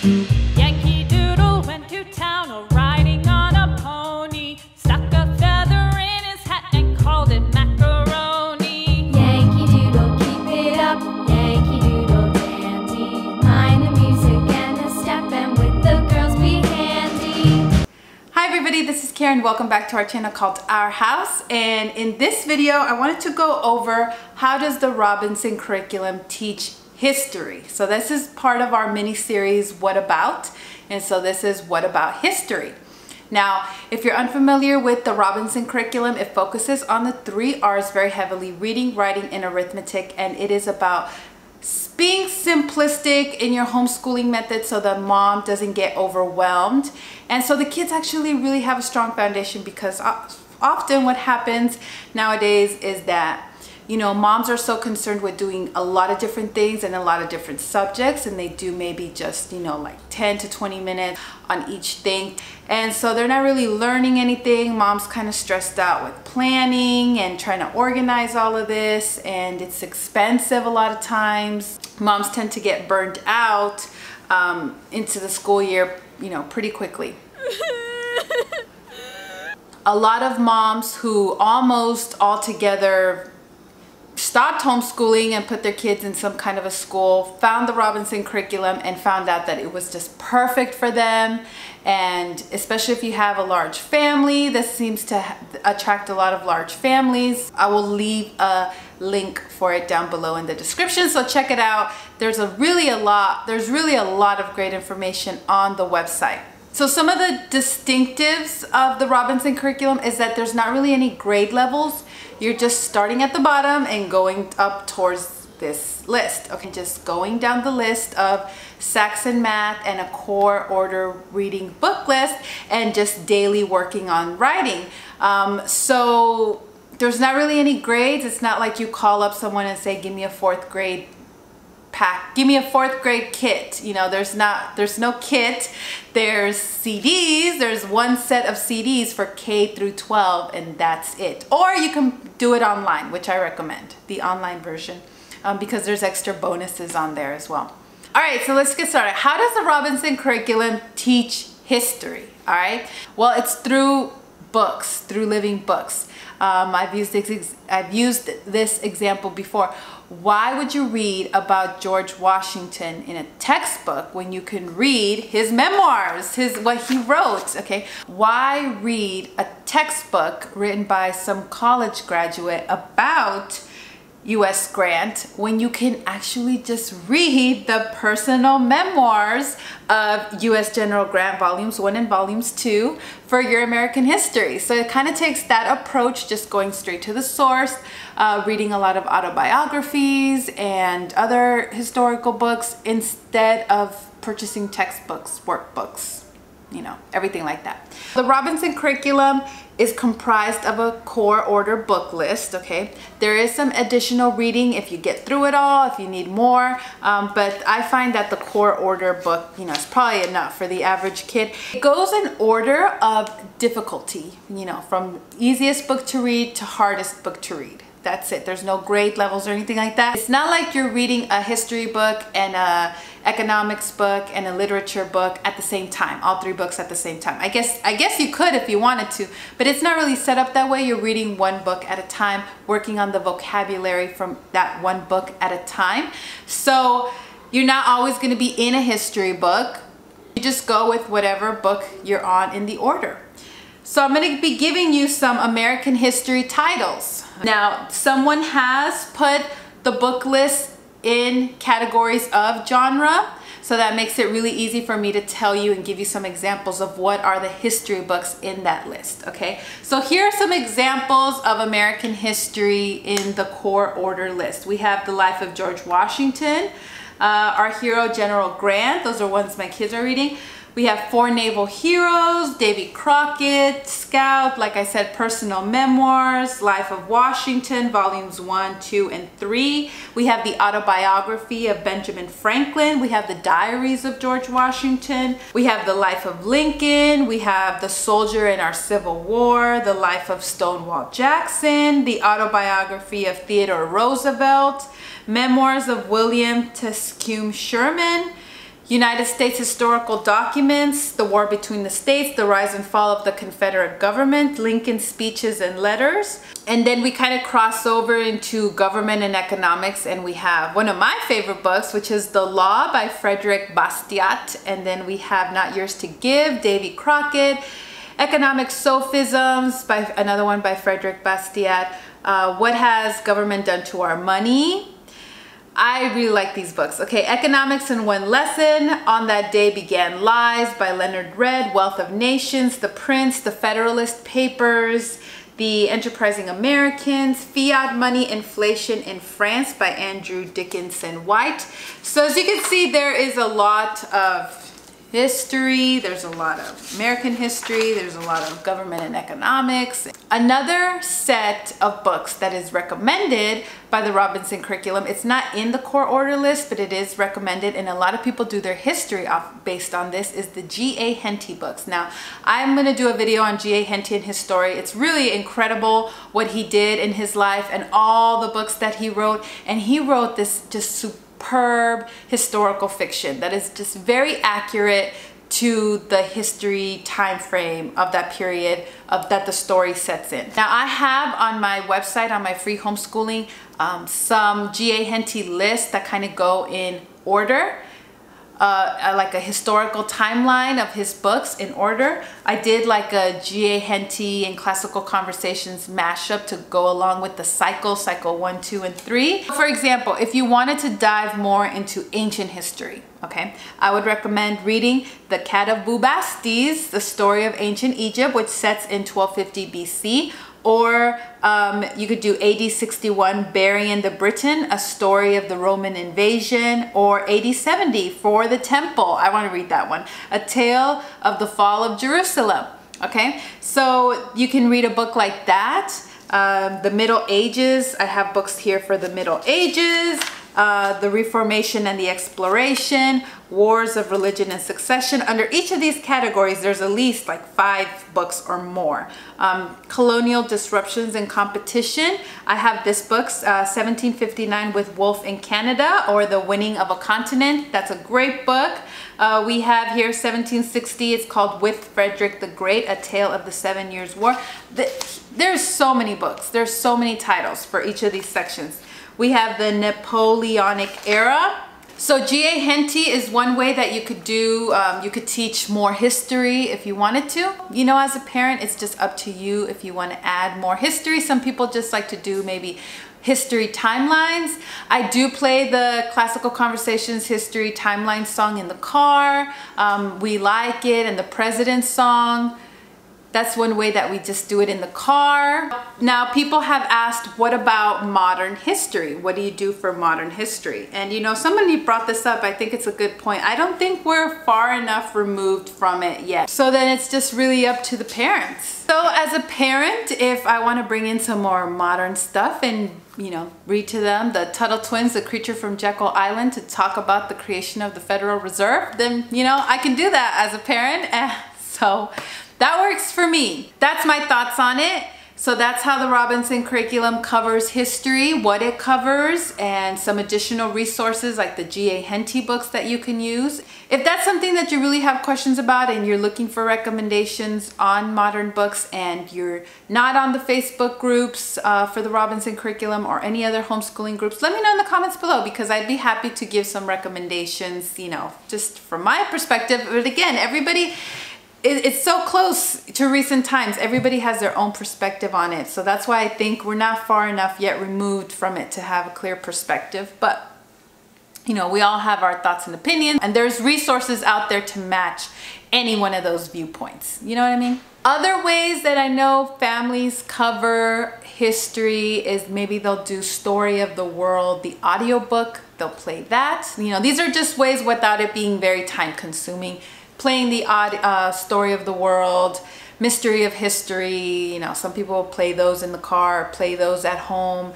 Yankee Doodle went to town riding on a pony, stuck a feather in his hat and called it macaroni. Yankee Doodle, keep it up, Yankee Doodle dandy. Mind the music and the step, and with the girls be handy. Hi everybody, this is Karen. Welcome back to our channel called Our House. And in this video, I wanted to go over how does the Robinson curriculum teach history. So this is part of our mini series, What About? And so this is What About History. Now, if you're unfamiliar with the Robinson curriculum, it focuses on the 3 R's very heavily: reading, writing, and arithmetic. And it is about being simplistic in your homeschooling method so the mom doesn't get overwhelmed. And so the kids actually really have a strong foundation, because often what happens nowadays is that, you know, moms are so concerned with doing a lot of different things and a lot of different subjects, and they do maybe just, you know, like 10 to 20 minutes on each thing. And so they're not really learning anything. Mom's kind of stressed out with planning and trying to organize all of this, and it's expensive a lot of times. Moms tend to get burned out into the school year, you know, pretty quickly. A lot of moms who almost altogether stopped homeschooling and put their kids in some kind of a school found the Robinson curriculum and found out that it was just perfect for them. And especially if you have a large family, this seems to attract a lot of large families. I will leave a link for it down below in the description, so check it out. There's really a lot of great information on the website. So some of the distinctives of the Robinson curriculum is that there's not really any grade levels. You're just starting at the bottom and going up towards this list. Okay, just going down the list of Saxon math and a core order reading book list, and just daily working on writing. So there's not really any grades. It's not like you call up someone and say, give me a 4th grade pack, give me a 4th grade kit. You know, there's no kit. There's CDs. There's one set of CDs for K through 12, and that's it. Or you can do it online, which I recommend, the online version, because there's extra bonuses on there as well. All right, so let's get started. How does the Robinson curriculum teach history? All right, well, it's through books, through living books. I've used this example before. Why would you read about George Washington in a textbook when you can read his memoirs, what he wrote? Okay, why read a textbook written by some college graduate about U.S. Grant when you can actually just read the personal memoirs of U.S. General Grant, volumes 1 and volumes 2 for your American history? So it kind of takes that approach, just going straight to the source, reading a lot of autobiographies and other historical books instead of purchasing textbooks, workbooks, you know, everything like that. The Robinson curriculum is comprised of a core order book list. Okay, there is some additional reading if you get through it all, if you need more, but I find that the core order book, you know, is probably enough for the average kid. It goes in order of difficulty, you know, from easiest book to read to hardest book to read. That's it. There's no grade levels or anything like that. It's not like you're reading a history book and a economics book and a literature book at the same time, all 3 books at the same time. I guess you could if you wanted to, but it's not really set up that way. You're reading one book at a time, working on the vocabulary from that one book at a time. So you're not always going to be in a history book. You just go with whatever book you're on in the order. So I'm going to be giving you some American history titles. Now, someone has put the book list in categories of genre, so that makes it really easy for me to tell you and give you some examples of what are the history books in that list. Okay, so here are some examples of American history in the core order list. We have The Life of George Washington, our hero General Grant. Those are ones my kids are reading. We have 4 naval heroes, Davy Crockett, Scout, like I said, personal memoirs, Life of Washington, volumes 1, 2, and 3. We have the autobiography of Benjamin Franklin. We have the diaries of George Washington. We have the Life of Lincoln. We have The Soldier in Our Civil War, the Life of Stonewall Jackson, the autobiography of Theodore Roosevelt, memoirs of William Tecumseh Sherman, United States historical documents, the war between the states, the rise and fall of the Confederate government, Lincoln's speeches and letters. And then we kind of cross over into government and economics, and we have one of my favorite books, which is The Law by Frederick Bastiat. And then we have Not Yours to Give, Davy Crockett, Economic Sophisms, by another one by Frederick Bastiat, What Has Government Done to Our Money? I really like these books. Okay, Economics in One Lesson, On That Day Began Lies by Leonard Read, Wealth of Nations, The Prince, The Federalist Papers, The Enterprising Americans, Fiat Money, Inflation in France by Andrew Dickinson White. So as you can see, there is a lot of history, there's a lot of American history, there's a lot of government and economics. Another set of books that is recommended by the Robinson curriculum, it's not in the core order list, but it is recommended, and a lot of people do their history based on this, is the G.A. Henty books. Now, I'm going to do a video on G.A. Henty and his story. It's really incredible what he did in his life and all the books that he wrote, and he wrote this just superb historical fiction that is just very accurate to the history time frame of that period that the story sets in. Now, I have on my website, on my free homeschooling, some G.A. Henty lists that kind of go in order, like a historical timeline of his books in order. I did like a G.A. Henty and Classical Conversations mashup to go along with the cycle 1, 2, and 3. For example, if you wanted to dive more into ancient history, okay, I would recommend reading The Cat of Bubastes, The Story of Ancient Egypt, which sets in 1250 BC. Or you could do AD 61, Barry and the Briton, A Story of the Roman Invasion, or AD 70, For the Temple. I want to read that one. A Tale of the Fall of Jerusalem. Okay, so you can read a book like that. The Middle Ages, I have books here for the Middle Ages. The Reformation and the Exploration, Wars of Religion and Succession. Under each of these categories, there's at least like 5 books or more. Colonial Disruptions and Competition. I have this book, 1759 with Wolfe in Canada, or The Winning of a Continent. That's a great book. We have here 1760. It's called With Frederick the Great, A Tale of the 7 Years' War. There's so many books. There's so many titles for each of these sections. We have the Napoleonic era. So G.A. Henty is one way that you could do, you could teach more history if you wanted to. You know, as a parent, it's just up to you if you want to add more history. Some people just like to do maybe history timelines. I do play the Classical Conversations history timeline song in the car. We Like It, and the President's Song. That's one way that we just do it in the car. Now, people have asked, what about modern history? What do you do for modern history? And you know, somebody brought this up. I think it's a good point. I don't think we're far enough removed from it yet. So then it's just really up to the parents. So as a parent, if I want to bring in some more modern stuff and, you know, read to them the Tuttle Twins, The Creature from Jekyll Island, to talk about the creation of the Federal Reserve, then, you know, I can do that as a parent. So that works for me. That's my thoughts on it. So that's how the Robinson curriculum covers history, what it covers, and some additional resources like the G.A. Henty books that you can use. If that's something that you really have questions about and you're looking for recommendations on modern books and you're not on the Facebook groups for the Robinson curriculum or any other homeschooling groups, let me know in the comments below, because I'd be happy to give some recommendations, you know, just from my perspective. But again, everybody, it's so close to recent times. Everybody has their own perspective on it. So that's why I think we're not far enough yet removed from it to have a clear perspective. But, you know, we all have our thoughts and opinions, and there's resources out there to match any one of those viewpoints. You know what I mean? Other ways that I know families cover history is maybe they'll do Story of the World, the audiobook. They'll play that. You know, these are just ways without it being very time consuming. Playing the Story of the World, Mystery of History, you know, some people play those in the car, play those at home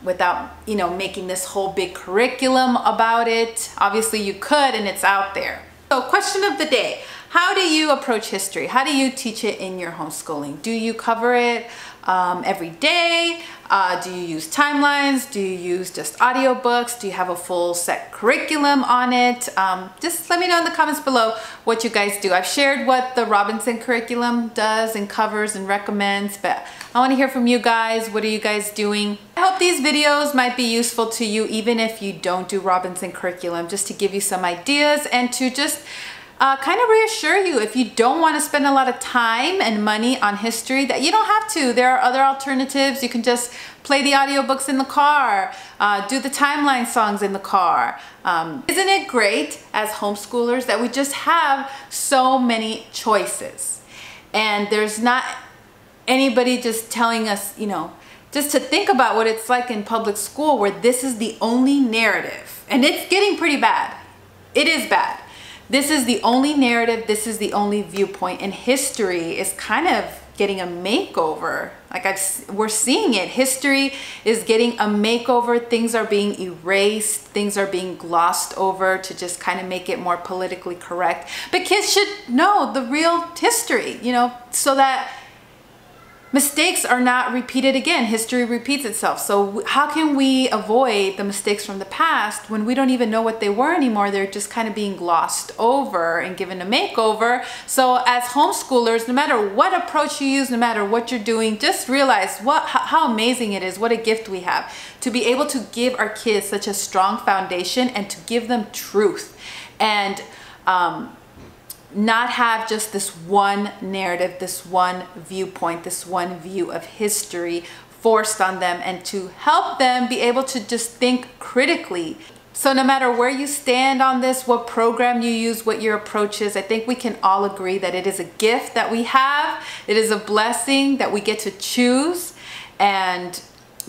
without, you know, making this whole big curriculum about it. Obviously you could, and it's out there. So question of the day, how do you approach history? How do you teach it in your homeschooling? Do you cover it every day? Do you use timelines? Do you use just audiobooks? Do you have a full set curriculum on it? Just let me know in the comments below what you guys do. I've shared what the Robinson curriculum does and covers and recommends, but I want to hear from you guys. What are you guys doing? I hope these videos might be useful to you even if you don't do Robinson curriculum, just to give you some ideas and to just kind of reassure you if you don't want to spend a lot of time and money on history, that you don't have to. There are other alternatives. You can just play the audiobooks in the car, do the timeline songs in the car. Isn't it great as homeschoolers that we just have so many choices, and there's not anybody just telling us, you know, just to think about what it's like in public school where this is the only narrative, and it's getting pretty bad. It is bad. This is the only narrative, this is the only viewpoint, and history is kind of getting a makeover. Like we're seeing it. History is getting a makeover. Things are being erased. Things are being glossed over to just kind of make it more politically correct. But kids should know the real history, you know, so that mistakes are not repeated again. History repeats itself. So how can we avoid the mistakes from the past when we don't even know what they were anymore? They're just kind of being glossed over and given a makeover. So as homeschoolers, no matter what approach you use, no matter what you're doing, just realize how amazing it is, what a gift we have to be able to give our kids such a strong foundation and to give them truth, and not have just this one narrative, this one viewpoint, this one view of history forced on them, and to help them be able to just think critically. So no matter where you stand on this, what program you use, what your approach is, I think we can all agree that it is a gift that we have. It is a blessing that we get to choose, and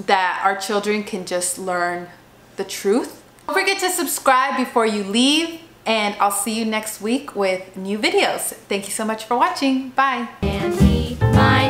that our children can just learn the truth. Don't forget to subscribe before you leave. And I'll see you next week with new videos. Thank you so much for watching. Bye. Henty, my